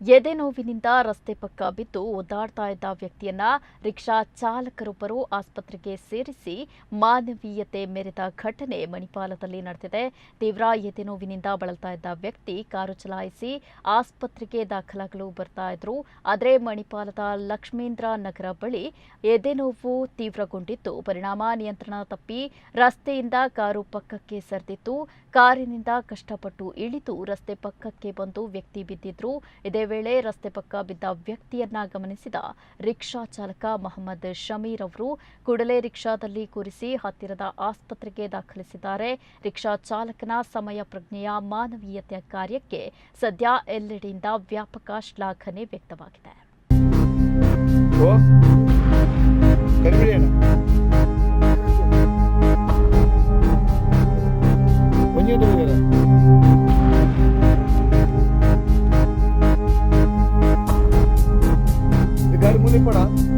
ಎದೆ ನೋವಿನಿಂದ ರಸ್ತೆ ಪಕ್ಕ ಬಿದ್ದು ಒದ್ದಾಡ್ತಾ ಇದ್ದ ವ್ಯಕ್ತಿಯನ್ನ ರಿಕ್ಷಾ ಚಾಲಕರೊಬ್ಬರು ಆಸ್ಪತ್ರೆಗೆ ಸೇರಿಸಿ ಮಾನವೀಯತೆ ಮೆರೆದ ಘಟನೆ ಮಣಿಪಾಲದಲ್ಲಿ ನಡೆದಿದೆ. ತೀವ್ರ ಎದೆ ನೋವಿನಿಂದ ಬಳಲ್ತಾ ಇದ್ದ ವ್ಯಕ್ತಿ ಕಾರು ಚಲಾಯಿಸಿ ಆಸ್ಪತ್ರೆಗೆ ದಾಖಲಾಗಲು ಬರ್ತಾ ಇದ್ರು. ಆದರೆ ಮಣಿಪಾಲದ ಲಕ್ಷ್ಮೇಂದ್ರ ನಗರ ಬಳಿ ಎದೆ ನೋವು ತೀವ್ರಗೊಂಡಿದ್ದು ಪರಿಣಾಮ ನಿಯಂತ್ರಣ ತಪ್ಪಿ ರಸ್ತೆಯಿಂದ ಕಾರು ಪಕ್ಕಕ್ಕೆ ಸರಿದಿತ್ತು. ಕಾರಿನಿಂದ ಕಷ್ಟಪಟ್ಟು ಇಳಿದು ರಸ್ತೆ ಪಕ್ಕಕ್ಕೆ ಬಂದು ವ್ಯಕ್ತಿ ಬಿದ್ದಿದ್ರು. ಇದೇ ವೇಳೆ ರಸ್ತೆ ಪಕ್ಕ ಬಿದ್ದ ವ್ಯಕ್ತಿಯನ್ನ ಗಮನಿಸಿದ ರಿಕ್ಷಾ ಚಾಲಕ ಮೊಹಮ್ಮದ್ ಶಮೀರ್ ಅವರು ಕೂಡಲೇ ರಿಕ್ಷಾದಲ್ಲಿ ಕೂರಿಸಿ ಹತ್ತಿರದ ಆಸ್ಪತ್ರೆಗೆ ದಾಖಲಿಸಿದ್ದಾರೆ. ರಿಕ್ಷಾ ಚಾಲಕನ ಸಮಯ ಪ್ರಜ್ಞೆಯ ಮಾನವೀಯತೆಯ ಕಾರ್ಯಕ್ಕೆ ಸದ್ಯ ಎಲ್ಲೆಡೆಯಿಂದ ವ್ಯಾಪಕ ಶ್ಲಾಘನೆ ವ್ಯಕ್ತವಾಗಿದೆ. गाड़ी मुझे पड़ा